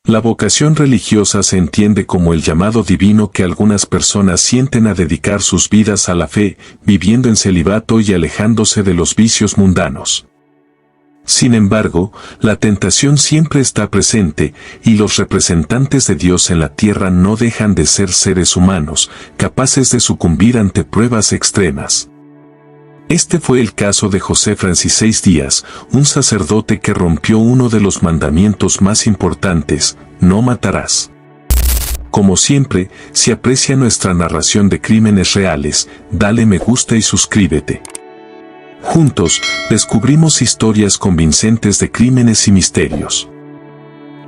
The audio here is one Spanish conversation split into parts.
La vocación religiosa se entiende como el llamado divino que algunas personas sienten a dedicar sus vidas a la fe, viviendo en celibato y alejándose de los vicios mundanos. Sin embargo, la tentación siempre está presente, y los representantes de Dios en la tierra no dejan de ser seres humanos, capaces de sucumbir ante pruebas extremas. Este fue el caso de José Francisés Díaz, un sacerdote que rompió uno de los mandamientos más importantes: no matarás. Como siempre, si aprecia nuestra narración de crímenes reales, dale me gusta y suscríbete. Juntos, descubrimos historias convincentes de crímenes y misterios.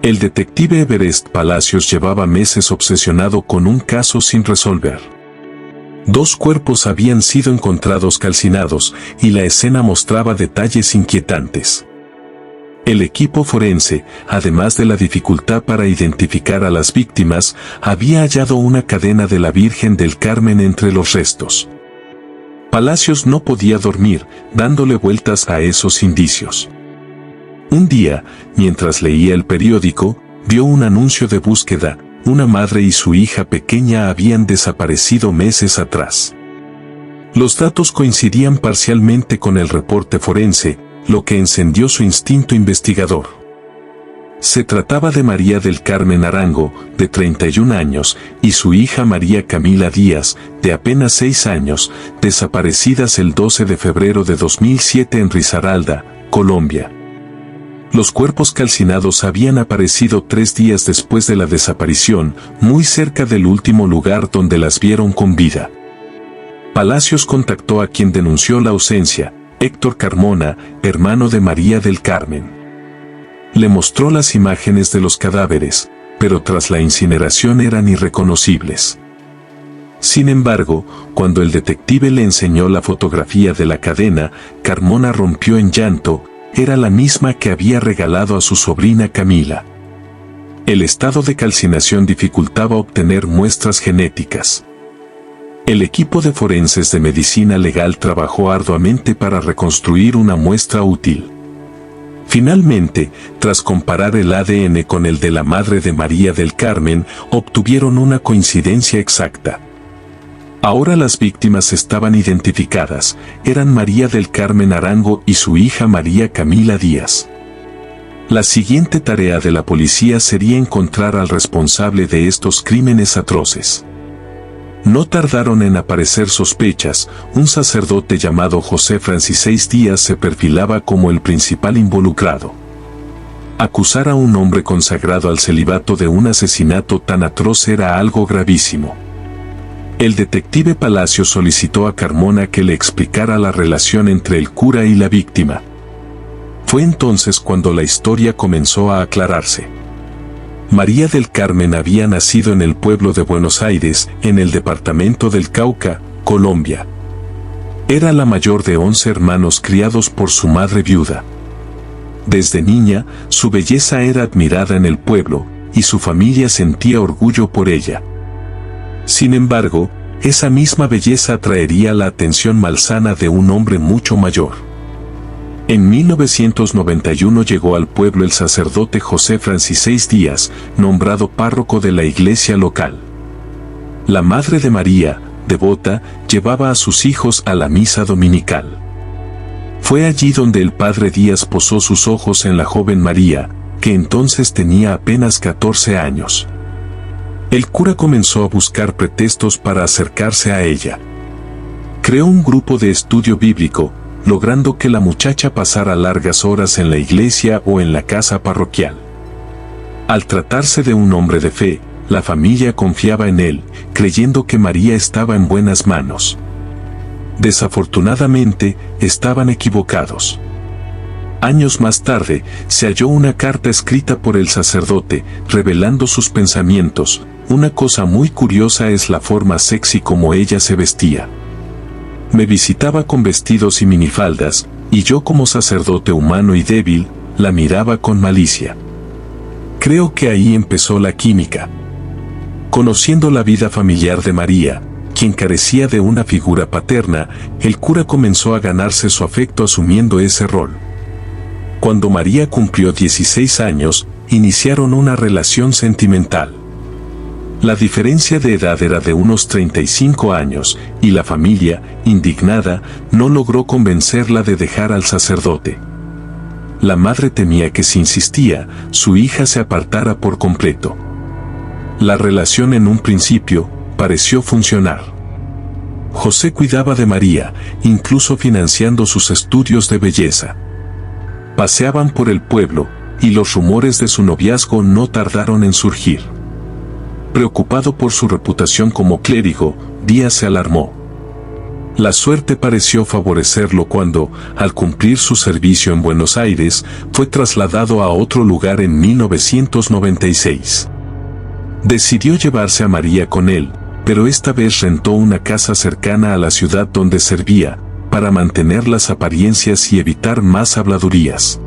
El detective Everest Palacios llevaba meses obsesionado con un caso sin resolver. 2 cuerpos habían sido encontrados calcinados, y la escena mostraba detalles inquietantes. El equipo forense, además de la dificultad para identificar a las víctimas, había hallado una cadena de la Virgen del Carmen entre los restos. Palacios no podía dormir, dándole vueltas a esos indicios. Un día, mientras leía el periódico, vio un anuncio de búsqueda. Una madre y su hija pequeña habían desaparecido meses atrás. Los datos coincidían parcialmente con el reporte forense, lo que encendió su instinto investigador. Se trataba de María del Carmen Arango, de 31 años, y su hija María Camila Díaz, de apenas 6 años, desaparecidas el 12 de febrero de 2007 en Risaralda, Colombia. Los cuerpos calcinados habían aparecido 3 días después de la desaparición, muy cerca del último lugar donde las vieron con vida. Palacios contactó a quien denunció la ausencia, Héctor Carmona, hermano de María del Carmen. Le mostró las imágenes de los cadáveres, pero tras la incineración eran irreconocibles. Sin embargo, cuando el detective le enseñó la fotografía de la cadena, Carmona rompió en llanto. Era la misma que había regalado a su sobrina Camila. El estado de calcinación dificultaba obtener muestras genéticas. El equipo de forenses de medicina legal trabajó arduamente para reconstruir una muestra útil. Finalmente, tras comparar el ADN con el de la madre de María del Carmen, obtuvieron una coincidencia exacta. Ahora las víctimas estaban identificadas, eran María del Carmen Arango y su hija María Camila Díaz. La siguiente tarea de la policía sería encontrar al responsable de estos crímenes atroces. No tardaron en aparecer sospechas. Un sacerdote llamado José Francisés Díaz se perfilaba como el principal involucrado. Acusar a un hombre consagrado al celibato de un asesinato tan atroz era algo gravísimo. El detective Palacios solicitó a Carmona que le explicara la relación entre el cura y la víctima. Fue entonces cuando la historia comenzó a aclararse. María del Carmen había nacido en el pueblo de Buenos Aires, en el departamento del Cauca, Colombia. Era la mayor de 11 hermanos criados por su madre viuda. Desde niña, su belleza era admirada en el pueblo, y su familia sentía orgullo por ella. Sin embargo, esa misma belleza atraería la atención malsana de un hombre mucho mayor. En 1991 llegó al pueblo el sacerdote José Francisés Díaz, nombrado párroco de la iglesia local. La madre de María, devota, llevaba a sus hijos a la misa dominical. Fue allí donde el padre Díaz posó sus ojos en la joven María, que entonces tenía apenas 14 años. El cura comenzó a buscar pretextos para acercarse a ella. Creó un grupo de estudio bíblico, logrando que la muchacha pasara largas horas en la iglesia o en la casa parroquial. Al tratarse de un hombre de fe, la familia confiaba en él, creyendo que María estaba en buenas manos. Desafortunadamente, estaban equivocados. Años más tarde, se halló una carta escrita por el sacerdote, revelando sus pensamientos. Una cosa muy curiosa es la forma sexy como ella se vestía. Me visitaba con vestidos y minifaldas, y yo como sacerdote humano y débil, la miraba con malicia. Creo que ahí empezó la química. Conociendo la vida familiar de María, quien carecía de una figura paterna, el cura comenzó a ganarse su afecto asumiendo ese rol. Cuando María cumplió 16 años, iniciaron una relación sentimental. La diferencia de edad era de unos 35 años, y la familia, indignada, no logró convencerla de dejar al sacerdote. La madre temía que si insistía, su hija se apartara por completo. La relación en un principio pareció funcionar. José cuidaba de María, incluso financiando sus estudios de belleza. Paseaban por el pueblo, y los rumores de su noviazgo no tardaron en surgir. Preocupado por su reputación como clérigo, Díaz se alarmó. La suerte pareció favorecerlo cuando, al cumplir su servicio en Buenos Aires, fue trasladado a otro lugar en 1996. Decidió llevarse a María con él, pero esta vez rentó una casa cercana a la ciudad donde servía, para mantener las apariencias y evitar más habladurías.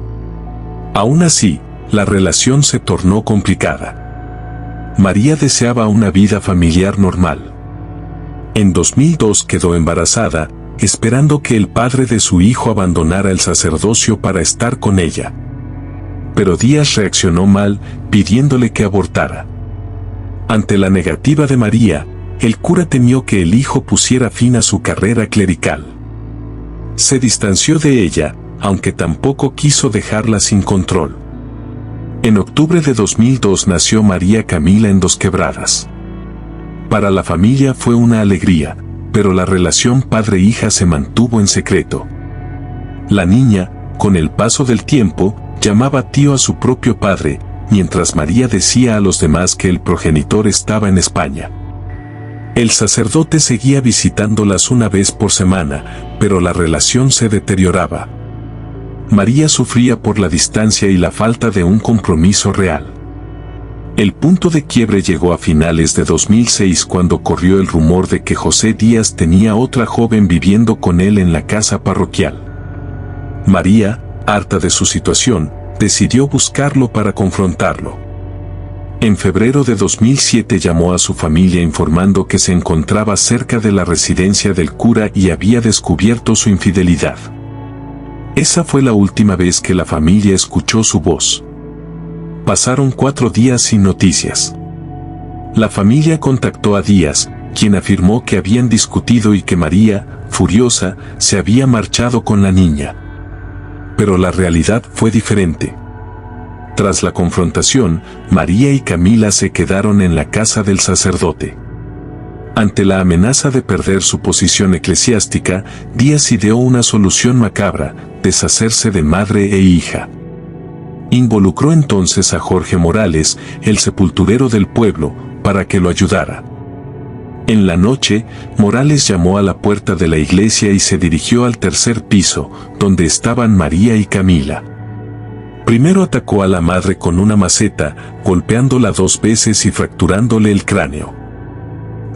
Aún así, la relación se tornó complicada. María deseaba una vida familiar normal. En 2002 quedó embarazada, esperando que el padre de su hijo abandonara el sacerdocio para estar con ella. Pero Díaz reaccionó mal, pidiéndole que abortara. Ante la negativa de María, el cura temió que el hijo pusiera fin a su carrera clerical. Se distanció de ella, aunque tampoco quiso dejarla sin control. En octubre de 2002 nació María Camila en Dos Quebradas. Para la familia fue una alegría, pero la relación padre-hija se mantuvo en secreto. La niña, con el paso del tiempo, llamaba tío a su propio padre, mientras María decía a los demás que el progenitor estaba en España. El sacerdote seguía visitándolas una vez por semana, pero la relación se deterioraba. María sufría por la distancia y la falta de un compromiso real. El punto de quiebre llegó a finales de 2006 cuando corrió el rumor de que José Díaz tenía otra joven viviendo con él en la casa parroquial. María, harta de su situación, decidió buscarlo para confrontarlo. En febrero de 2007 llamó a su familia informando que se encontraba cerca de la residencia del cura y había descubierto su infidelidad. Esa fue la última vez que la familia escuchó su voz. Pasaron 4 días sin noticias. La familia contactó a Díaz, quien afirmó que habían discutido y que María, furiosa, se había marchado con la niña. Pero la realidad fue diferente. Tras la confrontación, María y Camila se quedaron en la casa del sacerdote. Ante la amenaza de perder su posición eclesiástica, Díaz ideó una solución macabra: deshacerse de madre e hija. Involucró entonces a Jorge Morales, el sepulturero del pueblo, para que lo ayudara. En la noche, Morales llamó a la puerta de la iglesia y se dirigió al tercer piso, donde estaban María y Camila. Primero atacó a la madre con una maceta, golpeándola 2 veces y fracturándole el cráneo.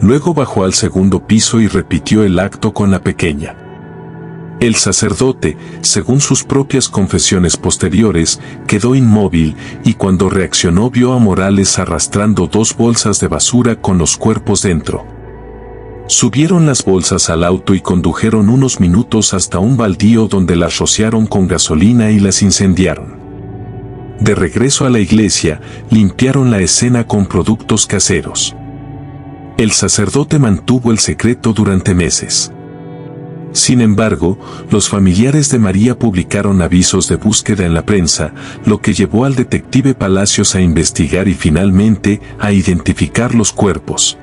Luego bajó al segundo piso y repitió el acto con la pequeña. El sacerdote, según sus propias confesiones posteriores, quedó inmóvil y cuando reaccionó vio a Morales arrastrando 2 bolsas de basura con los cuerpos dentro. Subieron las bolsas al auto y condujeron unos minutos hasta un baldío donde las rociaron con gasolina y las incendiaron. De regreso a la iglesia, limpiaron la escena con productos caseros. El sacerdote mantuvo el secreto durante meses. Sin embargo, los familiares de María publicaron avisos de búsqueda en la prensa, lo que llevó al detective Palacios a investigar y finalmente a identificar los cuerpos.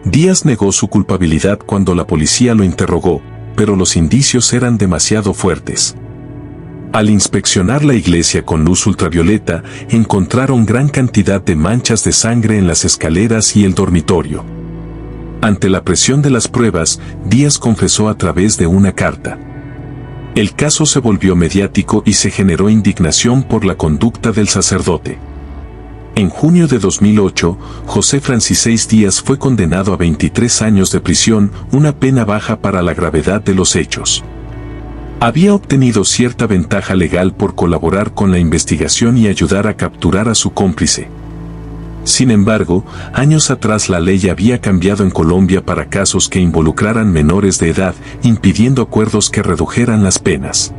Díaz negó su culpabilidad cuando la policía lo interrogó, pero los indicios eran demasiado fuertes. Al inspeccionar la iglesia con luz ultravioleta, encontraron gran cantidad de manchas de sangre en las escaleras y el dormitorio. Ante la presión de las pruebas, Díaz confesó a través de una carta. El caso se volvió mediático y se generó indignación por la conducta del sacerdote. En junio de 2008, José Francisés Díaz fue condenado a 23 años de prisión, una pena baja para la gravedad de los hechos. Había obtenido cierta ventaja legal por colaborar con la investigación y ayudar a capturar a su cómplice. Sin embargo, años atrás la ley había cambiado en Colombia para casos que involucraran menores de edad, impidiendo acuerdos que redujeran las penas.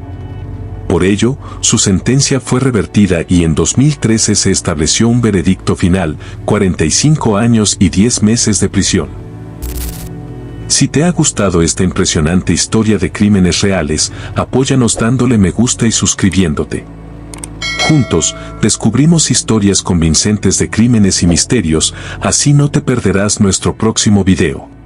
Por ello, su sentencia fue revertida y en 2013 se estableció un veredicto final, 45 años y 10 meses de prisión. Si te ha gustado esta impresionante historia de crímenes reales, apóyanos dándole me gusta y suscribiéndote. Juntos, descubrimos historias convincentes de crímenes y misterios, así no te perderás nuestro próximo video.